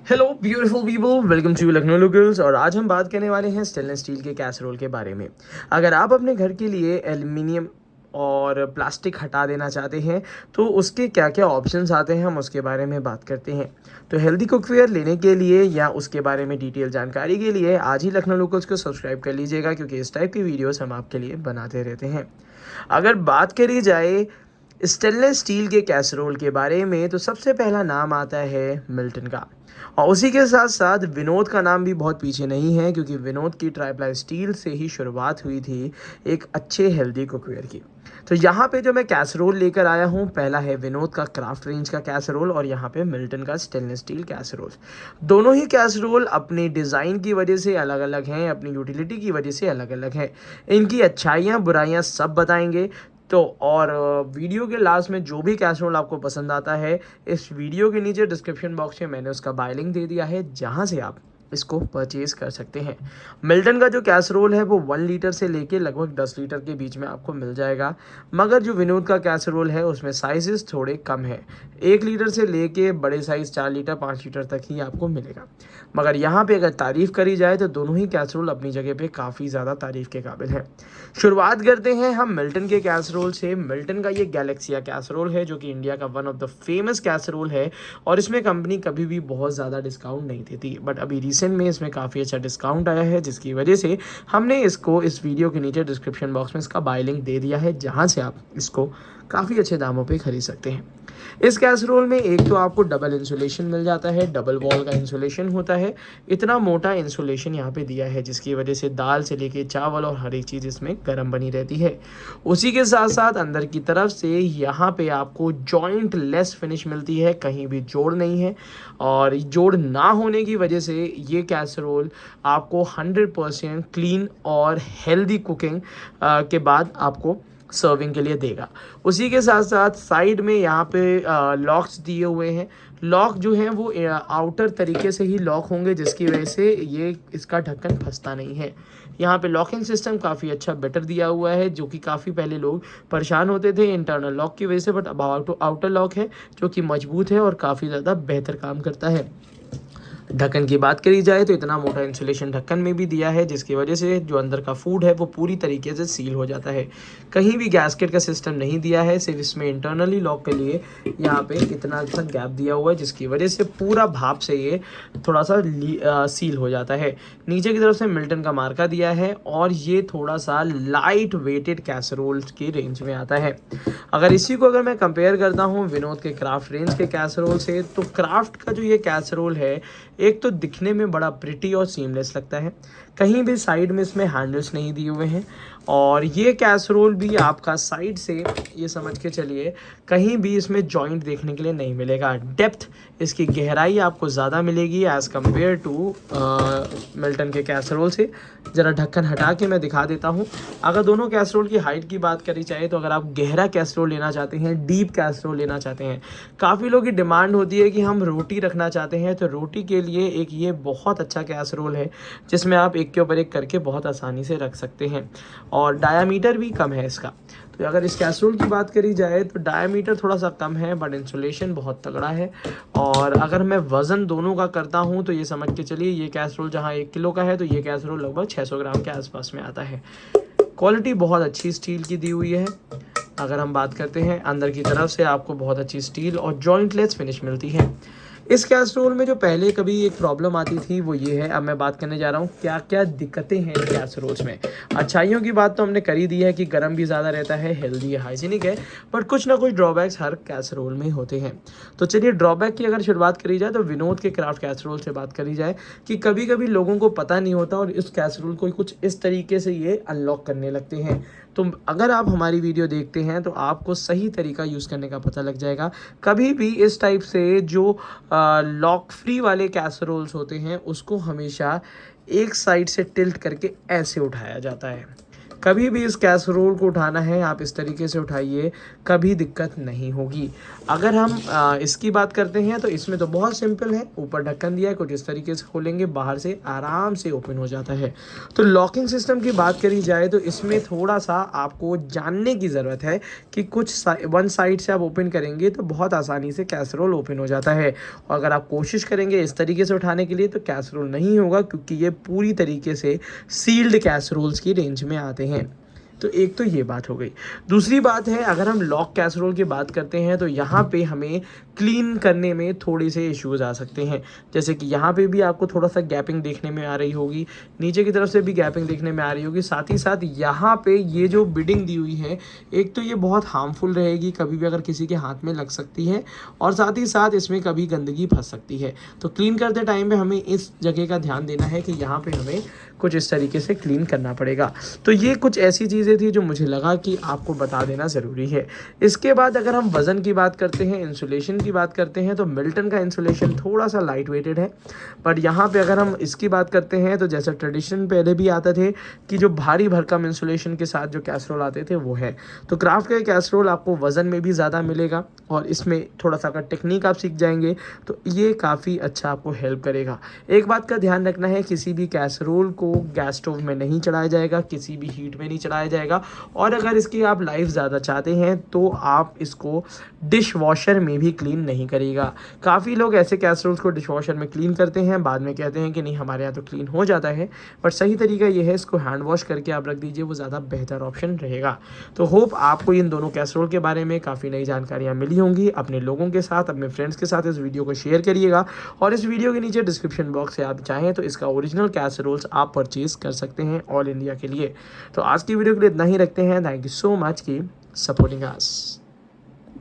Hello beautiful people, welcome to Lucknow locals. और आज हम बात करने वाले हैं स्टेनलेस स्टील के कैसरोल के बारे में। अगर आप अपने घर के लिए एल्युमिनियम और प्लास्टिक हटा देना चाहते हैं तो उसके क्या क्या ऑप्शंस आते हैं, हम उसके बारे में बात करते हैं। तो हेल्दी कुकवेयर लेने के लिए या उसके बारे में डिटेल जानकारी के लिए आज ही लखनऊ लोकल्स को सब्सक्राइब कर लीजिएगा, क्योंकि इस टाइप की वीडियोस हम आपके लिए बनाते रहते हैं। अगर बात करी जाए स्टेनलेस स्टील के कैसरोल के बारे में तो सबसे पहला नाम आता है मिल्टन का। और उसी के साथ साथ विनोद का नाम भी बहुत पीछे नहीं है, क्योंकि विनोद की ट्राइप्लाई स्टील से ही शुरुआत हुई थी एक अच्छे हेल्दी कुकवेयर की। तो यहाँ पे जो मैं कैसरोल लेकर आया हूँ, पहला है विनोद का क्राफ्ट रेंज का कैसरोल और यहाँ पे मिल्टन का स्टेनलेस स्टील कैसरोल। दोनों ही कैसरोल अपनी डिज़ाइन की वजह से अलग अलग हैं, अपनी यूटिलिटी की वजह से अलग अलग हैं। इनकी अच्छाइयाँ बुराइयाँ सब बताएंगे। तो और वीडियो के लास्ट में जो भी कैसरोल आपको पसंद आता है, इस वीडियो के नीचे डिस्क्रिप्शन बॉक्स में मैंने उसका बाय लिंक दे दिया है, जहां से आप इसको परचेज कर सकते हैं। मिल्टन का जो कैसरोल है वो 1 लीटर से लेके लगभग 10 लीटर के बीच में आपको मिल जाएगा, मगर जो विनोद का कैसरोल है उसमें साइजेस थोड़े कम है। 1 लीटर से लेके बड़े साइज़ 4 लीटर 5 लीटर तक ही आपको मिलेगा। मगर यहाँ पे अगर तारीफ़ करी जाए तो दोनों ही कैसरोल अपनी जगह पे काफ़ी ज़्यादा तारीफ़ के काबिल है। शुरुआत करते हैं हम मिल्टन के कैसरोल से। मिल्टन का ये गैलेक्सिया कैसरोल है, जो कि इंडिया का one of the famous casserole है, और इसमें कंपनी कभी भी बहुत ज़्यादा डिस्काउंट नहीं देती, बट अभी रिसेंट में इसमें काफ़ी अच्छा डिस्काउंट आया है, जिसकी वजह से हमने इसको इस वीडियो के नीचे डिस्क्रिप्शन बॉक्स में इसका बाय लिंक दे दिया है, जहाँ से आप इसको काफ़ी अच्छे दामों पे खरीद सकते हैं। इस कैसरोल में एक तो आपको डबल इंसुलेशन मिल जाता है, डबल वॉल का इंसुलेशन होता है। इतना मोटा इंसुलेशन यहाँ पे दिया है, जिसकी वजह से दाल से लेके चावल और हर एक चीज़ इसमें गर्म बनी रहती है। उसी के साथ साथ अंदर की तरफ से यहाँ पे आपको जॉइंट लेस फिनिश मिलती है, कहीं भी जोड़ नहीं है। और जोड़ ना होने की वजह से ये कैसरोल आपको 100% क्लीन और हेल्दी कुकिंग के बाद आपको सर्विंग के लिए देगा। उसी के साथ साथ साइड में यहाँ पे लॉक्स दिए हुए हैं। लॉक जो है वो आउटर तरीके से ही लॉक होंगे, जिसकी वजह से ये इसका ढक्कन फंसता नहीं है। यहाँ पे लॉकिंग सिस्टम काफ़ी अच्छा बेटर दिया हुआ है, जो कि काफ़ी पहले लोग परेशान होते थे इंटरनल लॉक की वजह से, बट अब आउटर लॉक है जो कि मजबूत है और काफ़ी ज़्यादा बेहतर काम करता है। ढक्कन की बात करी जाए तो इतना मोटा इंसुलेशन ढक्कन में भी दिया है, जिसकी वजह से जो अंदर का फूड है वो पूरी तरीके से सील हो जाता है। कहीं भी गैस्केट का सिस्टम नहीं दिया है, सिर्फ इसमें इंटरनली लॉक के लिए यहाँ पे इतना सा गैप दिया हुआ है, जिसकी वजह से पूरा भाप से ये थोड़ा सा सील हो जाता है। नीचे की तरफ से मिल्टन का मार्का दिया है, और ये थोड़ा सा लाइट वेटेड कैसरोल की रेंज में आता है। अगर मैं कंपेयर करता हूँ विनोद के क्राफ्ट रेंज के कैसरोल से, तो क्राफ्ट का जो ये कैसरोल है, एक तो दिखने में बड़ा प्रिटी और सीमलेस लगता है, कहीं भी साइड में इसमें हैंडल्स नहीं दिए हुए हैं। और ये कैसरोल भी आपका साइड से ये समझ के चलिए, कहीं भी इसमें जॉइंट देखने के लिए नहीं मिलेगा। डेप्थ, इसकी गहराई आपको ज़्यादा मिलेगी एज़ कम्पेयर टू मिल्टन के कैसरोल से। ज़रा ढक्कन हटा के मैं दिखा देता हूँ। अगर दोनों कैसरोल की हाइट की बात करी जाए, तो अगर आप गहरा कैसरोल लेना चाहते हैं, डीप कैसरोल लेना चाहते हैं, काफ़ी लोगों की डिमांड होती है कि हम रोटी रखना चाहते हैं, तो रोटी के लिए एक ये बहुत अच्छा कैसरोल है, जिसमें आप एक के ऊपर एक करके बहुत आसानी से रख सकते हैं, और डायामीटर भी कम है इसका। तो अगर इस कैसरोल की बात करी जाए तो डायामीटर थोड़ा सा कम है, बट इंसुलेशन बहुत तगड़ा है। और अगर मैं वज़न दोनों का करता हूँ तो ये समझ के चलिए, ये कैसरोल जहाँ 1 किलो का है, तो ये कैसरोल लगभग 600 ग्राम के आसपास में आता है। क्वालिटी बहुत अच्छी स्टील की दी हुई है। अगर हम बात करते हैं अंदर की तरफ से, आपको बहुत अच्छी स्टील और जॉइंटलेस फिनिश मिलती है। इस कैसरोल में जो पहले कभी एक प्रॉब्लम आती थी वो ये है। अब मैं बात करने जा रहा हूँ क्या क्या दिक्कतें हैं कैसरोल्स में। अच्छाइयों की बात तो हमने करी दी है कि गर्म भी ज़्यादा रहता है, हेल्दी है, हाइजीनिक है, पर कुछ ना कुछ ड्रॉबैक्स हर कैसरोल में होते हैं। तो चलिए ड्रॉबैक की अगर शुरुआत करी जाए, तो विनोद के क्राफ्ट कैसरोल से बात करी जाए कि कभी कभी लोगों को पता नहीं होता और इस कैसरोल को कुछ इस तरीके से ये अनलॉक करने लगते हैं। तो अगर आप हमारी वीडियो देखते हैं तो आपको सही तरीका यूज़ करने का पता लग जाएगा। कभी भी इस टाइप से जो लॉक फ्री वाले कैसरोल्स होते हैं, उसको हमेशा एक साइड से टिल्ट करके ऐसे उठाया जाता है। कभी भी इस कैसरोल को उठाना है आप इस तरीके से उठाइए, कभी दिक्कत नहीं होगी। अगर हम इसकी बात करते हैं तो इसमें तो बहुत सिंपल है, ऊपर ढक्कन दिया है, कुछ इस तरीके से खोलेंगे, बाहर से आराम से ओपन हो जाता है। तो लॉकिंग सिस्टम की बात करी जाए तो इसमें थोड़ा सा आपको जानने की ज़रूरत है कि वन साइड से आप ओपन करेंगे तो बहुत आसानी से कैसरोल ओपन हो जाता है, और अगर आप कोशिश करेंगे इस तरीके से उठाने के लिए तो कैसरोल नहीं होगा, क्योंकि ये पूरी तरीके से सील्ड कैसरोल्स की रेंज में आते हैं। तो एक तो ये बात हो गई। दूसरी बात है, अगर हम लॉक कैसरोल की बात करते हैं तो यहाँ पे हमें क्लीन करने में थोड़े से इश्यूज़ आ सकते हैं। जैसे कि यहाँ पे भी आपको थोड़ा सा गैपिंग देखने में आ रही होगी, नीचे की तरफ से भी गैपिंग देखने में आ रही होगी, साथ ही साथ यहाँ पे ये जो बिडिंग दी हुई है, एक तो ये बहुत हार्मफुल रहेगी, कभी भी अगर किसी के हाथ में लग सकती है, और साथ ही साथ इसमें कभी गंदगी फंस सकती है। तो क्लीन करते टाइम पे हमें इस जगह का ध्यान देना है कि यहाँ पे हमें कुछ इस तरीके से क्लीन करना पड़ेगा। तो ये कुछ ऐसी चीज़ें थी जो मुझे लगा कि आपको बता देना ज़रूरी है। इसके बाद अगर हम वज़न की बात करते हैं, इंसुलेशन की बात करते हैं, तो मिल्टन का इंसुलेशन थोड़ा सा लाइट वेटेड है, बट यहाँ पे अगर हम इसकी बात करते हैं तो जैसे ट्रेडिशन पहले भी आते थे कि जो भारी भरकम इंसुलेशन के साथ जो कैसरोल आते थे वो है। तो क्राफ्ट का कैसरोल आपको वज़न में भी ज़्यादा मिलेगा, और इसमें थोड़ा सा अगर टेक्निक आप सीख जाएंगे तो ये काफ़ी अच्छा आपको हेल्प करेगा। एक बात का ध्यान रखना है, किसी भी कैसरोल को गैस स्टोव में नहीं चढ़ाया जाएगा, किसी भी हीट में नहीं चढ़ाया जाएगा, और अगर इसकी आप लाइफ ज़्यादा चाहते हैं तो आप इसको डिश वॉशर में भी क्लीन नहीं करिएगा। काफ़ी लोग ऐसे कैसरोल्स को डिश वॉशर में क्लीन करते हैं, बाद में कहते हैं कि नहीं हमारे यहाँ तो क्लीन हो जाता है, बट सही तरीका ये है इसको हैंड वॉश करके आप रख दीजिए, वो ज़्यादा बेहतर ऑप्शन रहेगा। तो होप आपको इन दोनों कैसरोल के बारे में काफ़ी नई जानकारियाँ मिली होंगी। अपने लोगों के साथ, अपने फ्रेंड्स के साथ इस वीडियो को शेयर करिएगा, और इस वीडियो के नीचे डिस्क्रिप्शन बॉक्स से आप चाहें तो इसका ओरिजिनल कैसरोल्स आप परचेज कर सकते हैं ऑल इंडिया के लिए। तो आज की वीडियो के लिए इतना ही रखते हैं। थैंक यू सो मच की सपोर्टिंग अस।